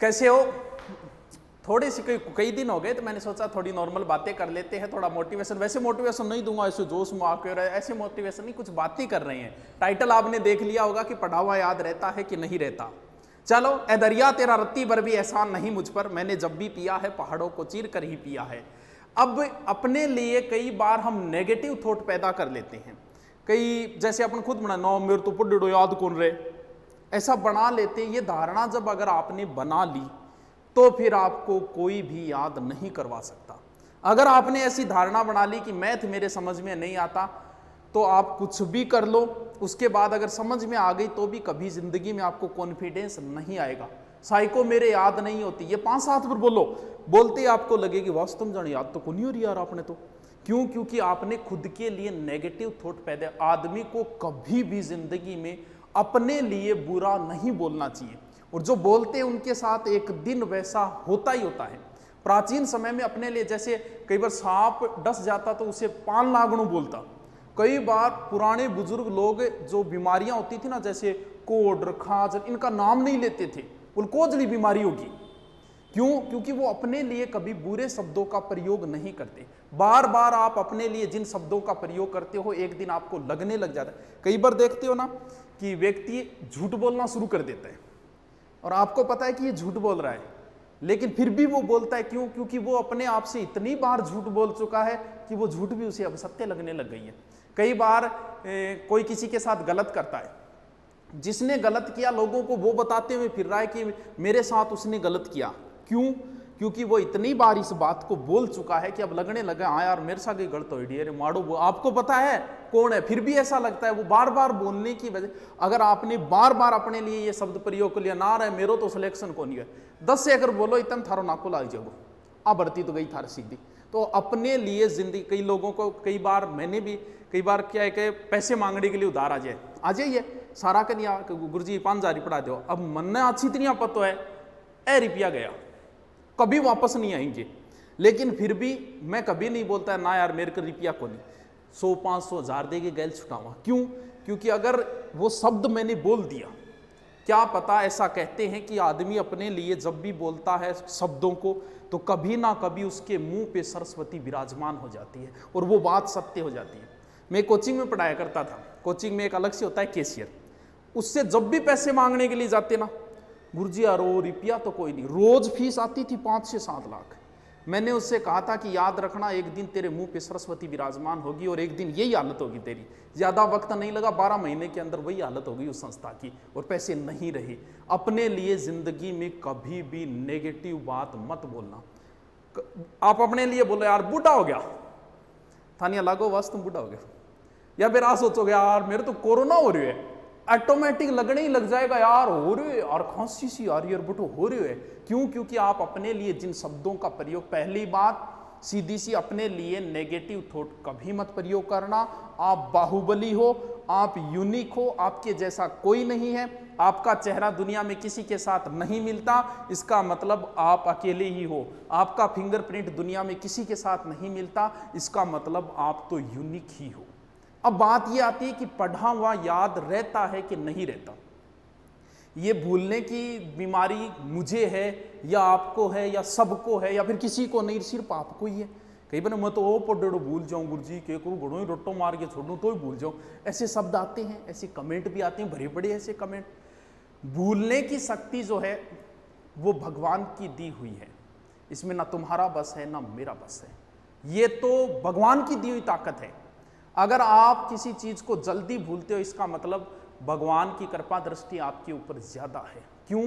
कैसे हो? थोड़ी सी कई दिन हो गए तो मैंने सोचा थोड़ी नॉर्मल बातें कर लेते हैं, थोड़ा मोटिवेशन। वैसे मोटिवेशन नहीं दूंगा ऐसे जोश में आकर, ऐसे मोटिवेशन नहीं, कुछ बातें कर रहे हैं। टाइटल आपने देख लिया होगा कि पढ़ा हुआ याद रहता है कि नहीं रहता। चलो, ए दरिया तेरा रत्ती भर भी एहसान नहीं मुझ पर, मैंने जब भी पिया है पहाड़ों को चीर कर ही पिया है। अब अपने लिए कई बार हम नेगेटिव थॉट पैदा कर लेते हैं। कई जैसे अपन खुद बना नो मेरे तो पढ़ो याद कौन रहे, ऐसा बना लेते हैं। ये धारणा जब अगर आपने बना ली तो फिर आपको कोई भी याद नहीं करवा सकता। अगर आपने ऐसी धारणा बना ली कि मैथ मेरे समझ में नहीं आता, तो आप कुछ भी कर लो, उसके बाद अगर समझ में आ गई तो भी कभी जिंदगी में आपको कॉन्फिडेंस नहीं आएगा। साइको मेरे याद नहीं होती, ये 5-7 बार बोलो, बोलते ही आपको लगेगी वास्तव में जाने याद तो कौन ही हो रही यार आपने तो। क्यों? क्योंकि आपने खुद के लिए नेगेटिव थॉट पैदा। आदमी को कभी भी जिंदगी में अपने लिए बुरा नहीं बोलना चाहिए, और जो बोलते हैं उनके साथ एक दिन वैसा होता ही होता है। प्राचीन समय में अपने लिए जैसे कई बार सांप डस जाता तो उसे 5 नागणों बोलता। कई बार पुराने बुजुर्ग लोग जो बीमारियां होती थी ना, जैसे कोढ़ खाज, इनका नाम नहीं लेते थे, बोल कोजली बीमारी होगी। क्यों? क्योंकि वो अपने लिए कभी बुरे शब्दों का प्रयोग नहीं करते। बार बार आप अपने लिए जिन शब्दों का प्रयोग करते हो एक दिन आपको लगने लग जाता है। कई बार देखते हो ना कि व्यक्ति झूठ बोलना शुरू कर देता है और आपको पता है कि ये झूठ बोल रहा है, लेकिन फिर भी वो बोलता है। क्यों? क्योंकि वो अपने आप से इतनी बार झूठ बोल चुका है कि वो झूठ भी उसे अब सत्य लगने लग गई है। कई बार कोई किसी के साथ गलत करता है, जिसने गलत किया लोगों को वो बताते हुए फिर रहा है कि मेरे साथ उसने गलत किया। क्यों? क्योंकि वो इतनी बार इस बात को बोल चुका है कि अब लगने लगा हाँ यार मेरे साथ ही गलत हो रही है, मारो वो। आपको पता है कौन है, फिर भी ऐसा लगता है। वो बार बार बोलने की वजह, अगर आपने बार बार अपने लिए ये शब्द प्रयोग कर लिया ना रहे मेरो तो सिलेक्शन को नहीं है, 10 से अगर बोलो इतना थारो नाको लाग जाओ, आ बढ़ती तो गई थार सीधी। तो अपने लिए जिंदगी, कई लोगों को कई बार मैंने भी कई बार क्या है कि पैसे मांगने के लिए उधार आ जाइए सारा कर दिया, गुरु जी 5,000 पढ़ा दो। अब मन ने अच्छी इतनी पतो है ए रुपया गया, कभी वापस नहीं आएंगे। लेकिन फिर भी मैं कभी नहीं बोलता ना यार मेरे को रुपया को नहीं, 100 500 1000 दे के गैल छुटावा। क्यों? क्योंकि अगर वो शब्द मैंने बोल दिया, क्या पता, ऐसा कहते हैं कि आदमी अपने लिए जब भी बोलता है शब्दों को तो कभी ना कभी उसके मुंह पे सरस्वती विराजमान हो जाती है और वो बात सत्य हो जाती है। मैं कोचिंग में पढ़ाया करता था, कोचिंग में एक अलग से होता है कैशियर, उससे जब भी पैसे मांगने के लिए जाते ना, गुरुजी यार रुपया तो कोई नहीं, रोज फीस आती थी 5 से 7 लाख। मैंने उससे कहा था कि याद रखना एक दिन तेरे मुंह पे सरस्वती विराजमान होगी और एक दिन यही हालत होगी तेरी। ज्यादा वक्त नहीं लगा, 12 महीने के अंदर वही हालत होगी उस संस्था की और पैसे नहीं रहे। अपने लिए जिंदगी में कभी भी नेगेटिव बात मत बोलना। आप अपने लिए बोलो यार बूढ़ा हो गया, थानिया लागो बस तुम बूढ़ा हो गया, या फिर आप सोचोगे यार मेरे तो कोरोना हो रही है, ऑटोमेटिक लगने ही लग जाएगा यार हो रही है और खांसी सी आ रही है, बटो हो रही है। क्यों? क्योंकि आप अपने लिए जिन शब्दों का प्रयोग, पहली बात सीधी सी, अपने लिए नेगेटिव थॉट कभी मत प्रयोग करना। आप बाहुबली हो, आप यूनिक हो, आपके जैसा कोई नहीं है, आपका चेहरा दुनिया में किसी के साथ नहीं मिलता, इसका मतलब आप अकेले ही हो। आपका फिंगरप्रिंट दुनिया में किसी के साथ नहीं मिलता, इसका मतलब आप तो यूनिक ही हो। अब बात यह आती है कि पढ़ा हुआ याद रहता है कि नहीं रहता। ये भूलने की बीमारी मुझे है या आपको है या सबको है या फिर किसी को नहीं, सिर्फ आपको ही है। कई बार मैं तो वो पढ़ो भूल जाऊं, गुरुजी के करूँ घड़ों ही रोटो मार के छोड़ दूं तो ही भूल जाऊं, ऐसे शब्द आते हैं, ऐसे कमेंट भी आते हैं, भरे पड़े ऐसे कमेंट। भूलने की शक्ति जो है वो भगवान की दी हुई है, इसमें ना तुम्हारा बस है ना मेरा बस है, ये तो भगवान की दी हुई ताकत है। अगर आप किसी चीज को जल्दी भूलते हो इसका मतलब भगवान की कृपा दृष्टि आपके ऊपर ज्यादा है। क्यों?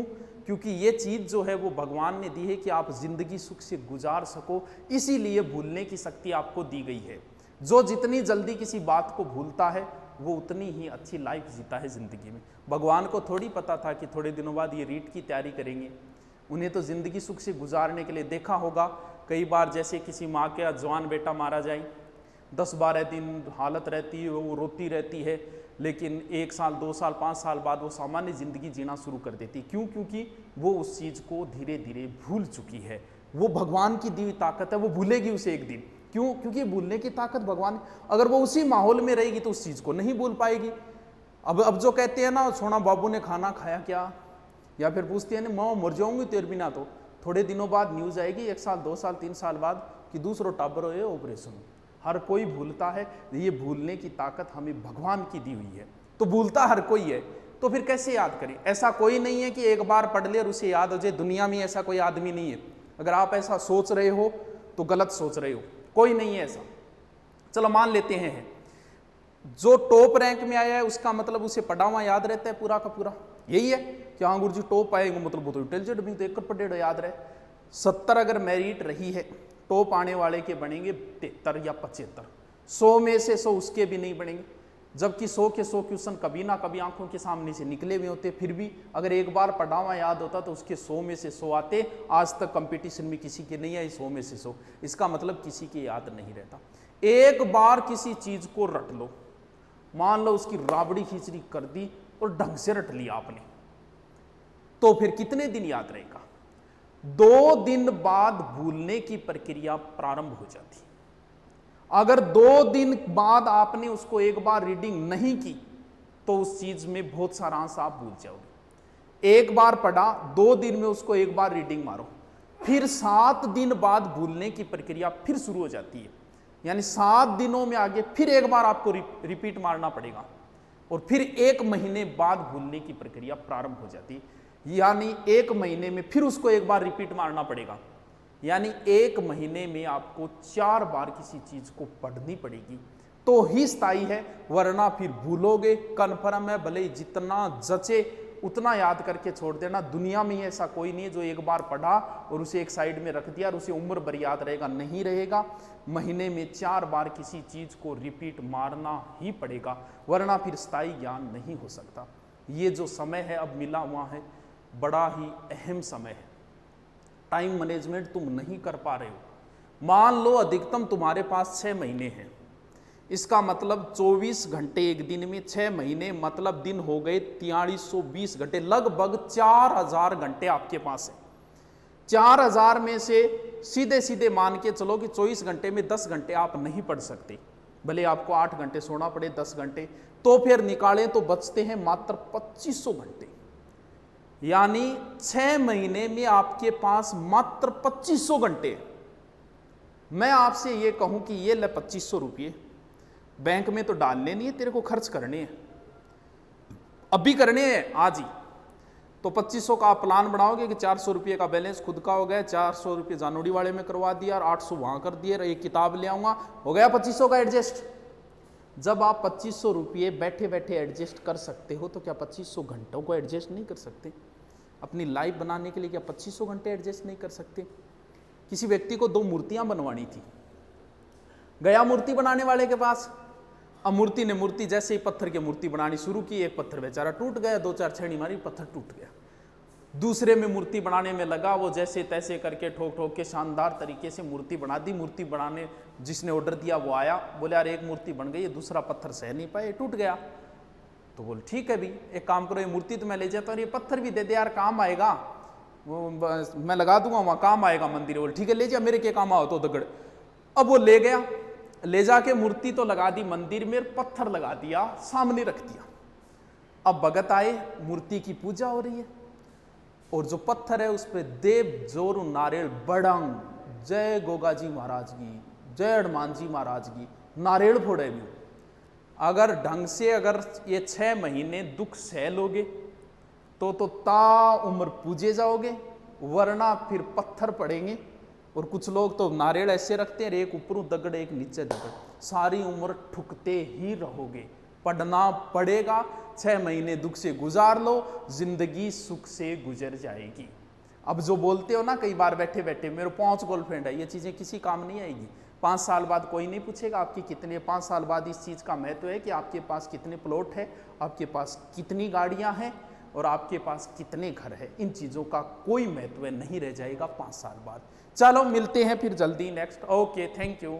क्योंकि ये चीज जो है वो भगवान ने दी है कि आप जिंदगी सुख से गुजार सको, इसीलिए भूलने की शक्ति आपको दी गई है। जो जितनी जल्दी किसी बात को भूलता है वो उतनी ही अच्छी लाइफ जीता है जिंदगी में। भगवान को थोड़ी पता था कि थोड़े दिनों बाद ये रीट की तैयारी करेंगे। उन्हें तो जिंदगी सुख से गुजारने के लिए, देखा होगा कई बार जैसे किसी माँ का जवान बेटा मारा जाए, 10-12 दिन हालत रहती है, वो रोती रहती है, लेकिन 1 साल 2 साल 5 साल बाद वो सामान्य जिंदगी जीना शुरू कर देती। क्यों? क्योंकि वो उस चीज को धीरे धीरे भूल चुकी है। वो भगवान की दी हुई ताकत है, वो भूलेगी उसे एक दिन। क्यों? क्योंकि भूलने की ताकत भगवान, अगर वो उसी माहौल में रहेगी तो उस चीज को नहीं भूल पाएगी। अब जो कहते हैं ना सोना बाबू ने खाना खाया क्या, या फिर पूछती है ना माँ मर जाऊंगी तेरे बिना, तो थोड़े दिनों बाद न्यूज़ आएगी 1 साल 2 साल 3 साल बाद कि दूसरों टाबर हो ऑपरेशन। हर कोई भूलता है, ये भूलने की ताकत हमें भगवान की दी हुई है, तो भूलता हर कोई है, तो फिर कैसे याद करें। ऐसा कोई नहीं है कि एक बार पढ़ ले और उसे याद हो जाए, दुनिया में ऐसा कोई आदमी नहीं है। अगर आप ऐसा सोच रहे हो तो गलत सोच रहे हो, कोई नहीं है ऐसा। चलो मान लेते हैं जो टॉप रैंक में आया है उसका मतलब उसे पढ़ा हुआ याद रहता है पूरा का पूरा, यही है कि हाँ गुरु जी टॉप आएंगे मतलब वो तो इंटेलिजेंट भी, तो एक पढ़े याद रहे। 70 अगर मेरिट रही है, टॉप आने वाले के बनेंगे 73 या 75, 100 में से 100 उसके भी नहीं बनेंगे, जबकि 100 के 100 क्वेश्चन कभी ना कभी आंखों के सामने से निकले हुए होते। फिर भी अगर एक बार पढ़ा हुआ याद होता तो उसके 100 में से 100 आते। आज तक कंपटीशन में किसी के नहीं आई 100 में से 100, इसका मतलब किसी के याद नहीं रहता। एक बार किसी चीज को रट लो, मान लो उसकी राबड़ी खिचड़ी कर दी और ढंग से रट लिया आपने, तो फिर कितने दिन याद रहेगा? 2 दिन बाद भूलने की प्रक्रिया प्रारंभ हो जाती है। अगर 2 दिन बाद आपने उसको एक बार रीडिंग नहीं की तो उस चीज में बहुत सारा अंश आप भूल जाओगे। एक बार पढ़ा, 2 दिन में उसको एक बार रीडिंग मारो, फिर 7 दिन बाद भूलने की प्रक्रिया फिर शुरू हो जाती है। यानी 7 दिनों में आगे फिर एक बार आपको रिपीट मारना पड़ेगा और फिर 1 महीने बाद भूलने की प्रक्रिया प्रारंभ हो जाती है। यानी 1 महीने में फिर उसको एक बार रिपीट मारना पड़ेगा। यानी 1 महीने में आपको 4 बार किसी चीज को पढ़नी पड़ेगी तो ही स्थायी है, वरना फिर भूलोगे। कन्फर्म है, भले ही जितना जचे उतना याद करके छोड़ देना। दुनिया में ऐसा कोई नहीं है जो एक बार पढ़ा और उसे एक साइड में रख दिया और उसे उम्र भर याद रहेगा, नहीं रहेगा। महीने में 4 बार किसी चीज को रिपीट मारना ही पड़ेगा, वरना फिर स्थायी ज्ञान नहीं हो सकता। ये जो समय है अब मिला हुआ है, बड़ा ही अहम समय है। टाइम मैनेजमेंट तुम नहीं कर पा रहे हो। मान लो अधिकतम तुम्हारे पास 6 महीने हैं, इसका मतलब 24 घंटे एक दिन में, 6 महीने मतलब दिन हो गए 4320 घंटे, लगभग 4000 घंटे आपके पास है। 4000 में से सीधे सीधे मान के चलो कि 24 घंटे में 10 घंटे आप नहीं पढ़ सकते, भले आपको 8 घंटे सोना पड़े 10 घंटे, तो फिर निकालें तो बचते हैं मात्र 2500 घंटे। यानी 6 महीने में आपके पास मात्र 2500 घंटे। मैं आपसे ये कहूं कि ये ले 2500 रुपये बैंक में तो डालने नहीं है, तेरे को खर्च करने हैं, अभी करने हैं आज ही। तो 2500 का आप प्लान बनाओगे कि 400 रुपये का बैलेंस खुद का हो गया, 400 रुपये जानोड़ी वाले में करवा दिया और 800 वहां कर दिए, एक किताब ले आऊंगा, हो गया 2500 का एडजस्ट। जब आप 2500 रुपये बैठे बैठे एडजस्ट कर सकते हो तो क्या 2500 घंटों को एडजस्ट नहीं कर सकते? अपनी लाइफ बनाने के लिए क्या 2500 घंटे एडजस्ट नहीं कर सकते? किसी व्यक्ति को 2 मूर्तियां बनवानी थी, गया मूर्ति बनाने वाले के पास। अब मूर्ति ने मूर्ति जैसे ही पत्थर की मूर्ति बनानी शुरू की, एक पत्थर बेचारा टूट गया, 2-4 छेड़ी मारी, पत्थर टूट गया। दूसरे में मूर्ति बनाने में लगा, वो जैसे तैसे करके ठोक ठोक के शानदार तरीके से मूर्ति बना दी। मूर्ति बनाने जिसने ऑर्डर दिया वो आया, बोले यार एक मूर्ति बन गई, दूसरा पत्थर सह नहीं पाए, टूट गया। तो बोल ठीक है भी, एक काम करो, ये मूर्ति तो मैं ले जाता हूँ, ये पत्थर भी दे दे यार, काम आएगा, वो मैं लगा दूंगा वहाँ, काम आएगा मंदिर। बोल ठीक है ले जा, मेरे के काम आओ तो दगड़। अब वो ले गया, ले जाके मूर्ति तो लगा दी मंदिर में, पत्थर लगा दिया सामने रख दिया। अब भगत आए, मूर्ति की पूजा हो रही है और जो पत्थर है उस पर देव जोर नारियल बड़ंग, जय गोगा जी महाराज की, जय हनुमान जी महाराज की, नारियल फोड़े भी। अगर ढंग से अगर ये 6 महीने दुख सह लोगे तो ता उम्र पूजे जाओगे, वरना फिर पत्थर पड़ेंगे। और कुछ लोग तो नारियल ऐसे रखते हैं, एक ऊपर दगड़ एक नीचे दगड़, सारी उम्र ठुकते ही रहोगे। पढ़ना पड़ेगा, 6 महीने दुख से गुजार लो, जिंदगी सुख से गुजर जाएगी। अब जो बोलते हो ना कई बार बैठे बैठे मेरे 5 गर्लफ्रेंड है, ये चीज़ें किसी काम नहीं आएगी। 5 साल बाद कोई नहीं पूछेगा आपकी कितने, 5 साल बाद इस चीज़ का महत्व है कि आपके पास कितने प्लॉट है, आपके पास कितनी गाड़ियाँ हैं और आपके पास कितने घर है। इन चीज़ों का कोई महत्व नहीं रह जाएगा 5 साल बाद। चलो मिलते हैं फिर जल्दी नेक्स्ट। Okay, thank you.